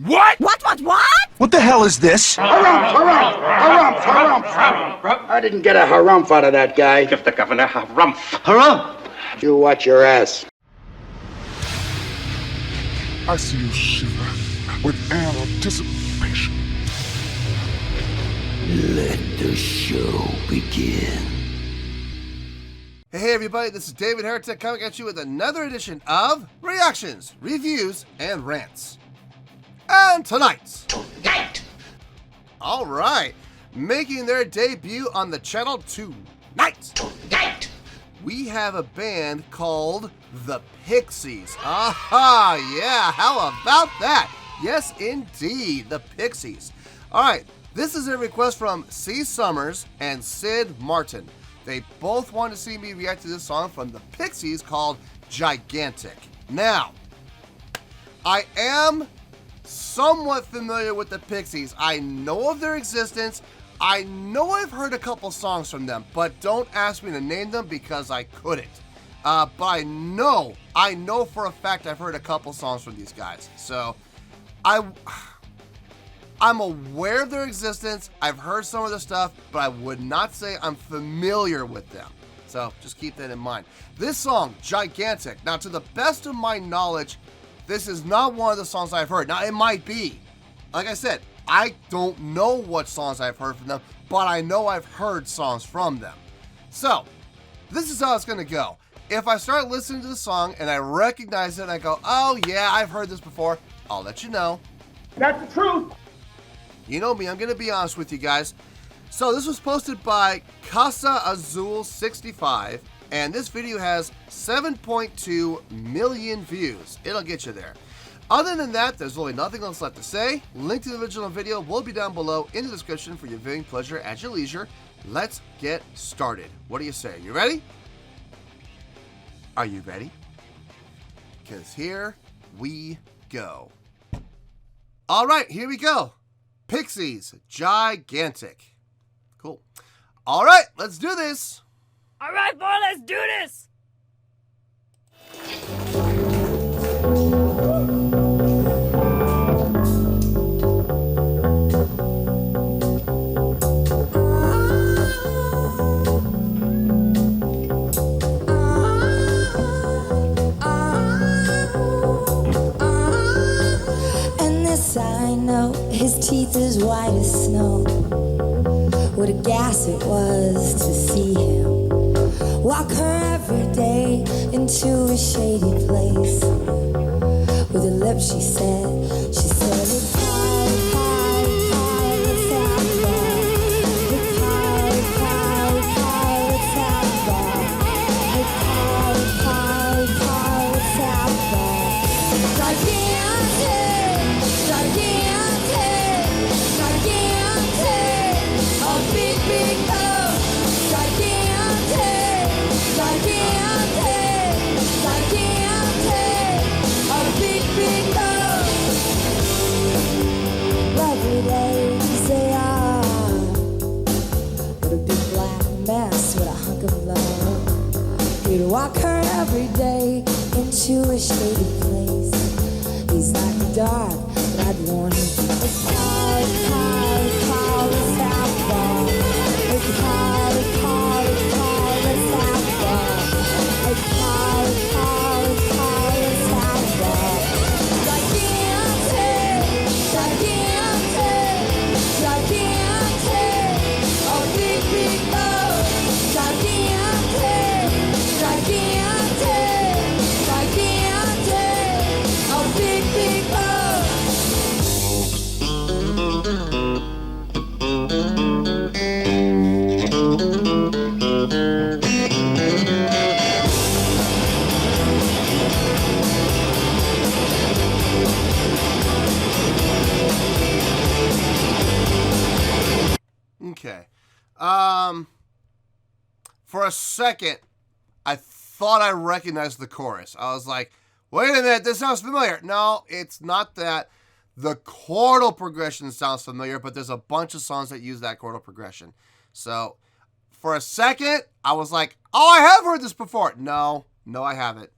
What? What? What the hell is this? Harumph! I didn't get a harumph out of that guy. Give the governor harumph. Harumph! You watch your ass. I see you shiver with anticipation. Let the show begin. Hey everybody, this is David Heretic coming at you with another edition of Reactions, Reviews, and Rants. And tonight, alright, making their debut on the channel tonight, we have a band called the Pixies. Aha, yeah, how about that? Yes, indeed, the Pixies. Alright, this is a request from C. Summers and Sid Martin. They both want to see me react to this song from the Pixies called Gigantic. Now, I am somewhat familiar with the Pixies. I know of their existence. I know I've heard a couple songs from them, but don't ask me to name them because I couldn't. But I know for a fact I've heard a couple songs from these guys. So, I'm aware of their existence. I've heard some of their stuff, but I would not say I'm familiar with them. So just keep that in mind. This song, Gigantic. Now, to the best of my knowledge, this is not one of the songs I've heard. Now, it might be. Like I said, I don't know what songs I've heard from them, but I know I've heard songs from them. So, this is how it's going to go. If I start listening to the song and I recognize it and I go, oh yeah, I've heard this before, I'll let you know. That's the truth. You know me, I'm going to be honest with you guys. So this was posted by Casa Azul 65, and this video has 7.2 million views. It'll get you there. Other than that, there's really nothing else left to say. Link to the original video will be down below in the description for your viewing pleasure at your leisure. Let's get started. What do you say? You ready? Are you ready? Because here we go. All right, here we go. Pixies, Gigantic. Cool. All right, let's do this. All right, boy, let's do this. And this I know, his teeth as white as snow. What a gas it was to see him walk her every day into a shady place. With her lips she said, it's high, high, high, let's have that. It's high, high, high, let's have that. It's high, high, high, let's have that. Gigantic, gigantic, gigantic, a big, big love. Gigantic, gigantic, gigantic, a big, big love. Lovely days they are, what a big black mess, what a hunk of love. He'd walk her every day into a shady place. He's not dark, but I'd warn him. It's high, high, high, let's have that. It's high, high, high, let's have that. It's high, high, high, let's have that. Gigantic, gigantic, gigantic, a big, big love. Gigantic, gigantic, gigantic, a big, big love. Okay. For a second, I thought I recognized the chorus. I was like, wait a minute, this sounds familiar. No, it's not that. The chordal progression sounds familiar, but there's a bunch of songs that use that chordal progression. So, for a second, I was like, oh, I have heard this before. No, I haven't.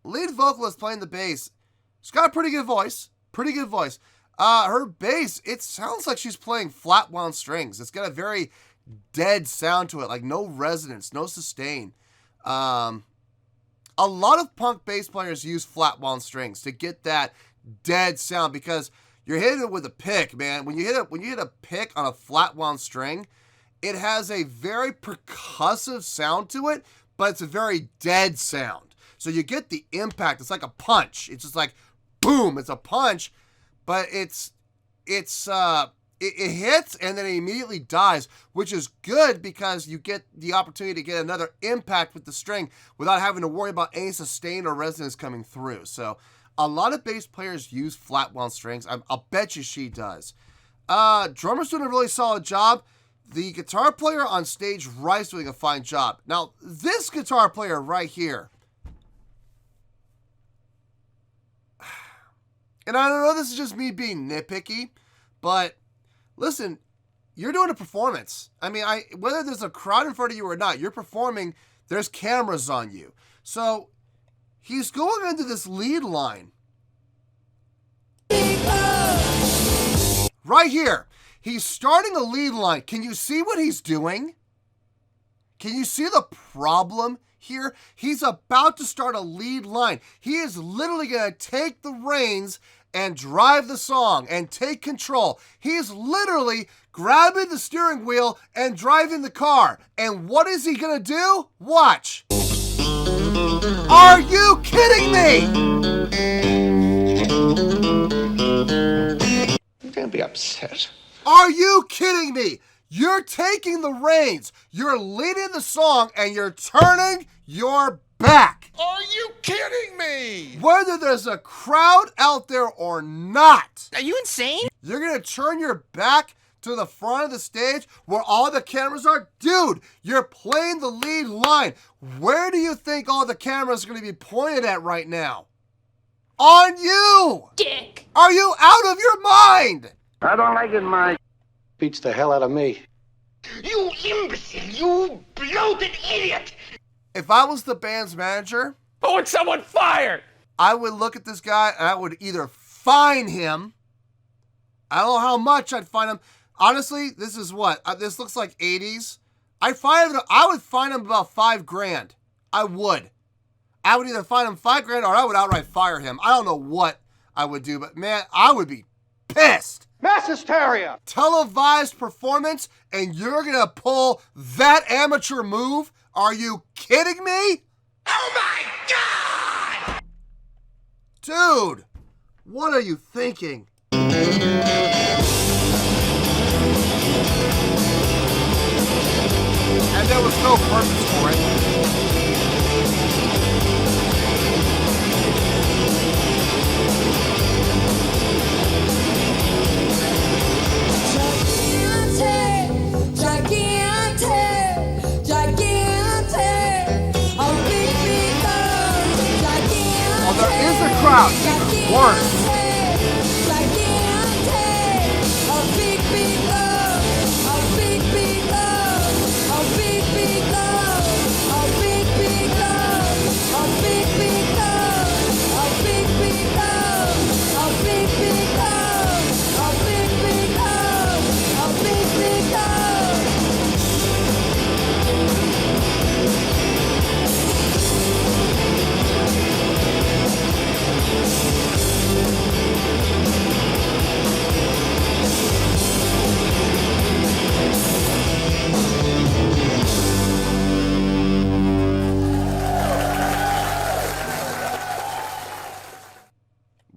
Lead vocalist playing the bass She's got a pretty good voice. Pretty good voice. Her bass, it sounds like she's playing flat wound strings. It's got a very dead sound to it, like no resonance, no sustain. A lot of punk bass players use flat wound strings to get that dead sound because you're hitting it with a pick, man. When you hit a pick on a flat wound string, it has a very percussive sound to it, but it's a very dead sound. So you get the impact. It's like a punch. It's just like boom. It's a punch, but it hits and then it immediately dies, which is good because you get the opportunity to get another impact with the string without having to worry about any sustain or resonance coming through. So a lot of bass players use flat wound strings. I'll bet you she does. Drummer's doing a really solid job. The guitar player on stage right's doing a fine job. Now, this guitar player right here, and I don't know, this is just me being nitpicky, but listen, you're doing a performance. I mean, whether there's a crowd in front of you or not, you're performing, there's cameras on you. So he's going into this lead line. Right here. He's starting a lead line. Can you see what he's doing? Can you see the problem here? He's about to start a lead line. He is literally going to take the reins and drive the song and take control. He's literally grabbing the steering wheel and driving the car. And what is he going to do? Watch. Are you kidding me? You're gonna be upset. Are you kidding me? You're taking the reins, you're leading the song, and you're turning your back. Are you kidding me? Whether there's a crowd out there or not. Are you insane? You're gonna turn your back to the front of the stage where all the cameras are? Dude, you're playing the lead line. Where do you think all the cameras are gonna be pointed at right now? On you! Dick! Are you out of your mind? I don't like it, Mike. Beats the hell out of me. You imbecile! You bloated idiot! If I was the band's manager, I want someone fired! I would look at this guy and I would either fine him. I don't know how much I'd fine him. Honestly, this is what? This looks like 80s. I would fine him about $5,000. I would. I would either fine him $5,000 or I would outright fire him. I don't know what I would do, but man, I would be pissed. Mass hysteria! Televised performance, and you're gonna pull that amateur move? Are you kidding me? Oh my God! Dude, what are you thinking? And there was no purpose for it. There is a crowd, even worse.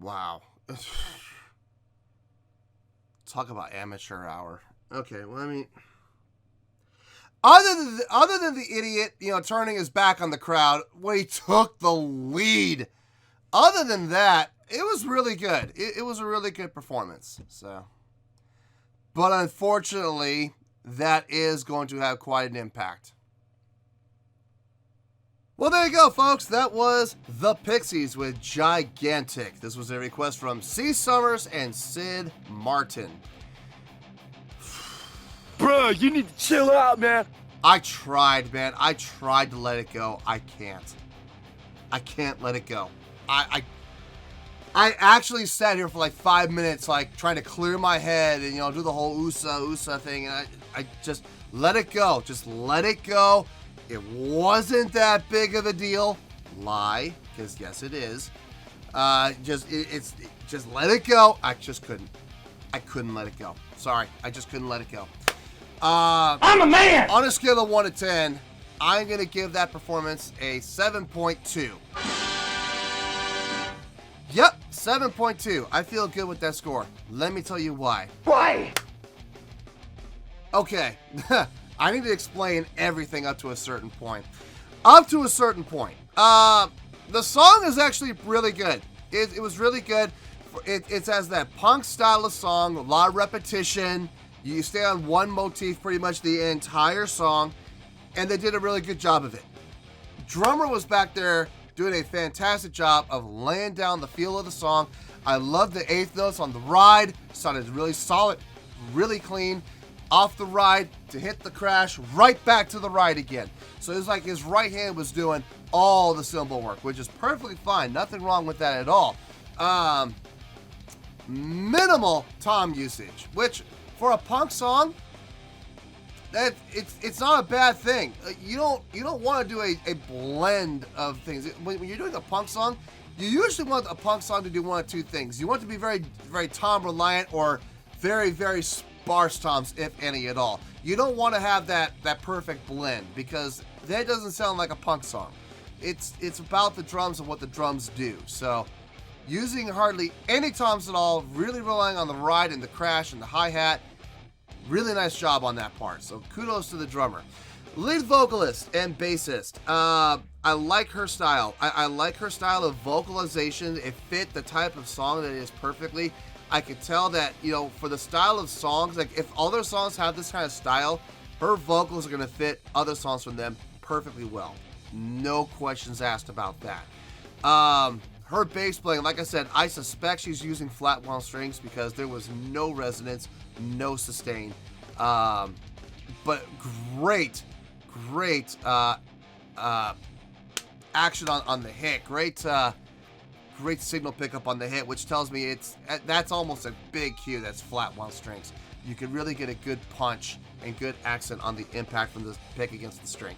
Wow. Talk about amateur hour. Okay, well, I mean, other than the idiot, turning his back on the crowd when he took the lead. Other than that, it was really good. It was a really good performance. So, but unfortunately, that is going to have quite an impact. Well, there you go, folks. That was The Pixies with Gigantic. This was a request from C. Summers and Sid Martin. Bro, you need to chill out, man. I tried, man. I tried to let it go. I can't. I can't let it go. I actually sat here for like 5 minutes, like trying to clear my head and, you know, do the whole USA thing. And I just let it go. Just let it go. It wasn't that big of a deal. Lie, because yes, it is. Just let it go. I just couldn't. I couldn't let it go. Sorry, I just couldn't let it go. I'm a man! On a scale of 1 to 10, I'm gonna give that performance a 7.2. Yep, 7.2. I feel good with that score. Let me tell you why. Why? Okay, I need to explain everything up to a certain point. Up to a certain point. The song is actually really good. It was really good. It has that punk style of song, a lot of repetition. You stay on one motif pretty much the entire song, and they did a really good job of it. Drummer was back there doing a fantastic job of laying down the feel of the song. I love the eighth notes on the ride. Sounded really solid, really clean. Off the ride to hit the crash, right back to the ride again. So it was like his right hand was doing all the cymbal work, which is perfectly fine. Nothing wrong with that at all. Minimal tom usage, which for a punk song, it's not a bad thing. You don't want to do a blend of things. When you're doing a punk song, you usually want a punk song to do one of two things. You want it to be very, very tom reliant or very, very sparse toms, if any at all. You don't want to have that perfect blend because that doesn't sound like a punk song. It's about the drums and what the drums do. So using hardly any toms at all, really relying on the ride and the crash and the hi-hat. Really nice job on that part. So kudos to the drummer. Lead vocalist and bassist. I like her style. I like her style of vocalization. It fit the type of song that it is perfectly. I could tell that, you know, for the style of songs, like if all their songs have this kind of style, her vocals are going to fit other songs from them perfectly well. No questions asked about that. Her bass playing, like I said, I suspect she's using flat wound strings because there was no resonance, no sustain. But great action on the hit. Great signal pickup on the hit, which tells me that's almost a big cue. That's flat wound strings. You can really get a good punch and good accent on the impact from the pick against the string.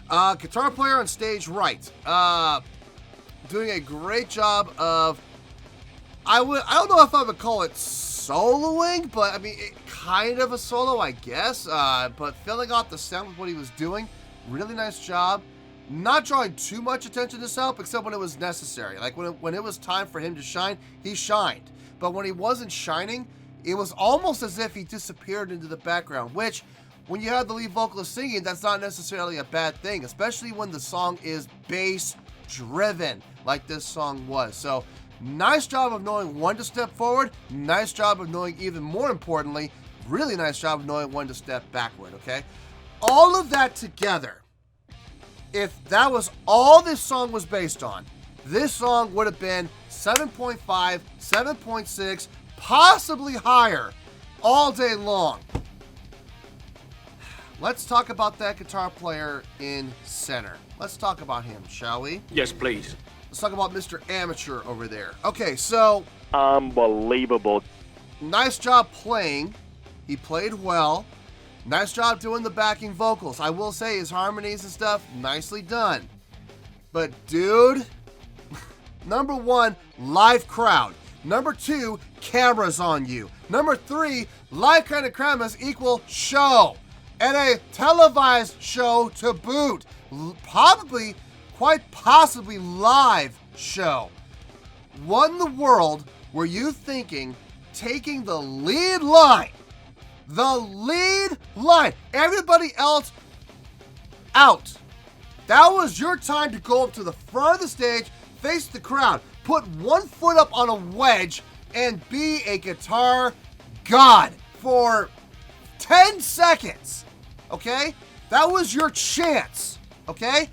Guitar player on stage right. Doing a great job of, I don't know if I would call it soloing, but I mean, kind of a solo, I guess. But filling out the sound with what he was doing, really nice job. Not drawing too much attention to himself, except when it was necessary. Like when it was time for him to shine, he shined. But when he wasn't shining, it was almost as if he disappeared into the background, which when you have the lead vocalist singing, that's not necessarily a bad thing, especially when the song is bass driven like this song was. So nice job of knowing when to step forward. Nice job of knowing, even more importantly, really nice job of knowing when to step backward, okay? All of that together, if that was all this song was based on, this song would have been 7.5, 7.6, possibly higher all day long. Let's talk about that guitar player in center. Let's talk about him, shall we? Yes, please. Let's talk about Mr. Amateur over there. Okay, so... Unbelievable. Nice job playing. He played well. Nice job doing the backing vocals. I will say his harmonies and stuff, nicely done. But dude, number one, live crowd. Number two, cameras on you. Number three, live kind of crowd must equal show. And a televised show to boot. Probably, quite possibly live show. What in the world were you thinking taking the lead line? The lead line. Everybody else out. That was your time to go up to the front of the stage, face the crowd, put one foot up on a wedge, and be a guitar god for 10 seconds. Okay? That was your chance. Okay?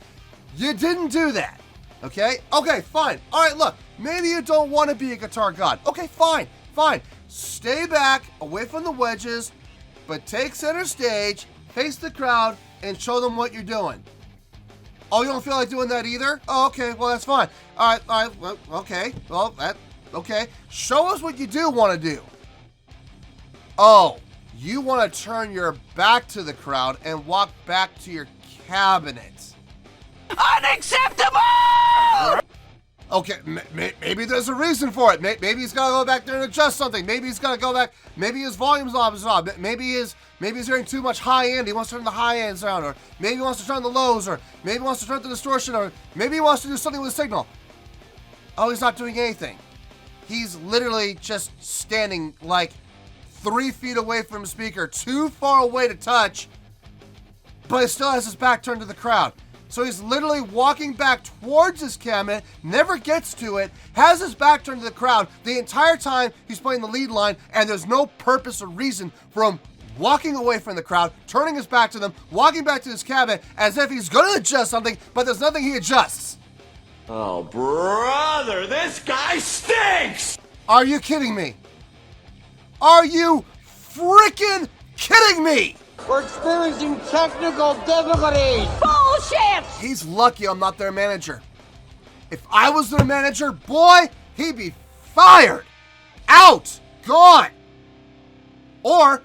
You didn't do that. Okay? Okay, fine. All right, look. Maybe you don't want to be a guitar god. Okay, fine. Fine. Stay back, away from the wedges, but take center stage, face the crowd, and show them what you're doing. Oh, you don't feel like doing that either? Oh, okay. Well, that's fine. All right. Well, okay. Well, Okay, show us what you do want to do. Oh, you want to turn your back to the crowd and walk back to your cabinet. Unacceptable! Okay, maybe there's a reason for it. Maybe he's got to go back there and adjust something. Maybe he's got to go back. Maybe his volume's off. Maybe he's hearing too much high end. He wants to turn the high end sound, or maybe he wants to turn the lows, or maybe he wants to turn the distortion, or maybe he wants to do something with the signal. Oh, he's not doing anything. He's literally just standing like 3 feet away from the speaker, too far away to touch, but he still has his back turned to the crowd. So he's literally walking back towards his cabinet, never gets to it, has his back turned to the crowd the entire time he's playing the lead line, and there's no purpose or reason for him walking away from the crowd, turning his back to them, walking back to his cabinet as if he's going to adjust something, but there's nothing he adjusts. Oh, brother, this guy stinks! Are you kidding me? Are you freaking kidding me? We're experiencing technical difficulties. Bullshit! He's lucky I'm not their manager. If I was their manager, boy, he'd be fired. Out. Gone. Or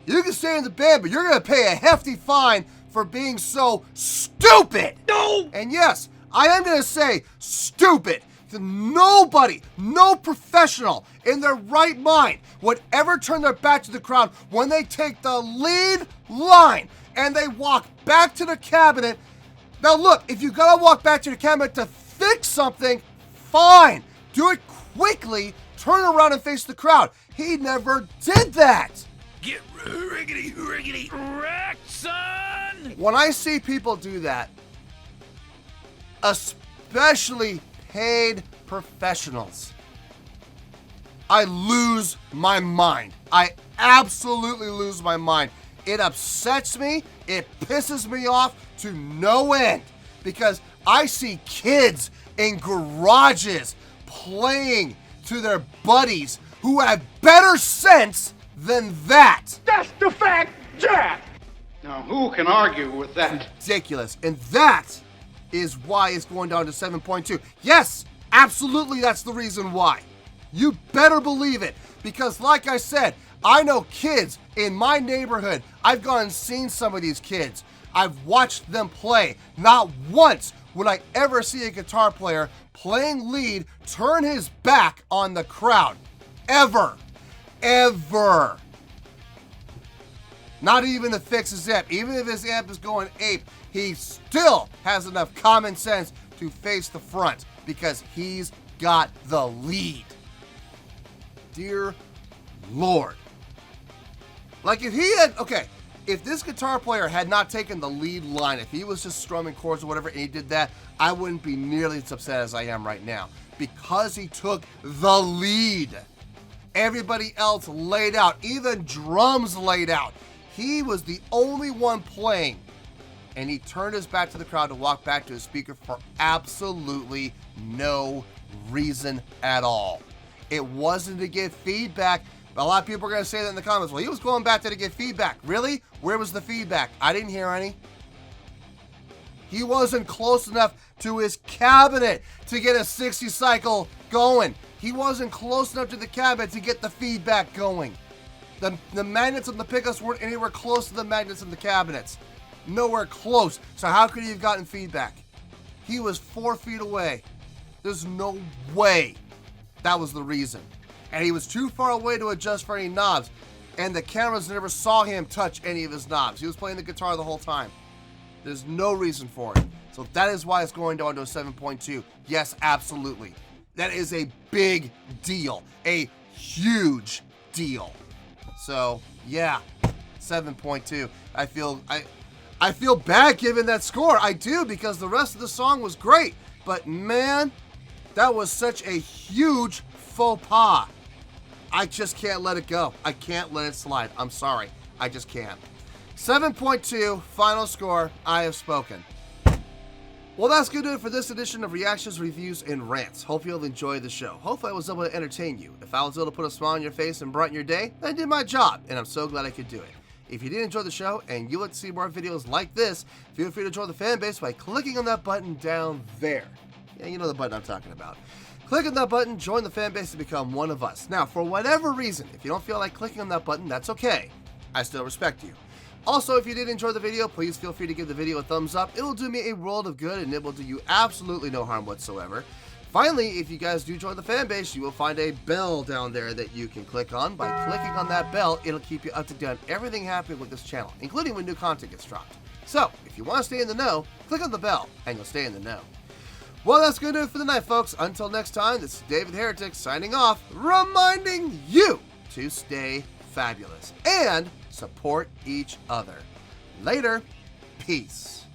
you can stay in the band, but you're going to pay a hefty fine for being so stupid. No! And yes, I am going to say stupid. Nobody, no professional in their right mind would ever turn their back to the crowd when they take the lead line and they walk back to the cabinet. Now look, if you gotta walk back to the cabinet to fix something, fine. Do it quickly, turn around and face the crowd. He never did that. Get riggedy wrecked, son! When I see people do that, especially paid professionals, I lose my mind. I absolutely lose my mind. It upsets me. It pisses me off to no end because I see kids in garages playing to their buddies who have better sense than that. That's the fact, Jack. Now, who can argue with that? Ridiculous. And that is why it's going down to 7.2. Yes, absolutely, that's the reason why. You better believe it. Because like I said, I know kids in my neighborhood. I've gone and seen some of these kids. I've watched them play. Not once would I ever see a guitar player playing lead turn his back on the crowd. Ever. Ever. Not even to fix his amp. Even if his amp is going ape, he still has enough common sense to face the front because he's got the lead. Dear Lord. Like if he had, okay, if this guitar player had not taken the lead line, if he was just strumming chords or whatever and he did that, I wouldn't be nearly as upset as I am right now because he took the lead. Everybody else laid out, even drums laid out. He was the only one playing, and he turned his back to the crowd to walk back to his speaker for absolutely no reason at all. It wasn't to get feedback. A lot of people are going to say that in the comments. Well, he was going back there to get feedback. Really? Where was the feedback? I didn't hear any. He wasn't close enough to his cabinet to get a 60 cycle going. He wasn't close enough to the cabinet to get the feedback going. The magnets on the pickups weren't anywhere close to the magnets in the cabinets. Nowhere close. So how could he have gotten feedback? He was 4 feet away. There's no way that was the reason. And he was too far away to adjust for any knobs. And the cameras never saw him touch any of his knobs. He was playing the guitar the whole time. There's no reason for it. So that is why it's going down to a 7.2. Yes, absolutely. That is a big deal. A huge deal. So, yeah, 7.2. I feel bad giving that score. I do, because the rest of the song was great. But man, that was such a huge faux pas. I just can't let it go. I can't let it slide. I'm sorry. I just can't. 7.2, final score. I have spoken. Well, that's going to do it for this edition of Reactions, Reviews, and Rants. Hope you'll enjoy the show. Hopefully I was able to entertain you. If I was able to put a smile on your face and brighten your day, then I did my job, and I'm so glad I could do it. If you did enjoy the show and you want to see more videos like this, feel free to join the fan base by clicking on that button down there. Yeah, you know the button I'm talking about. Click on that button, join the fan base to become one of us. Now, for whatever reason, if you don't feel like clicking on that button, that's okay. I still respect you. Also, if you did enjoy the video, please feel free to give the video a thumbs up. It will do me a world of good and it will do you absolutely no harm whatsoever. Finally, if you guys do join the fan base, you will find a bell down there that you can click on. By clicking on that bell, it'll keep you up to date on everything happening with this channel, including when new content gets dropped. So, if you want to stay in the know, click on the bell and you'll stay in the know. Well, that's going to do it for the night, folks. Until next time, this is David Heretic signing off, reminding you to stay fabulous and support each other. Later. Peace.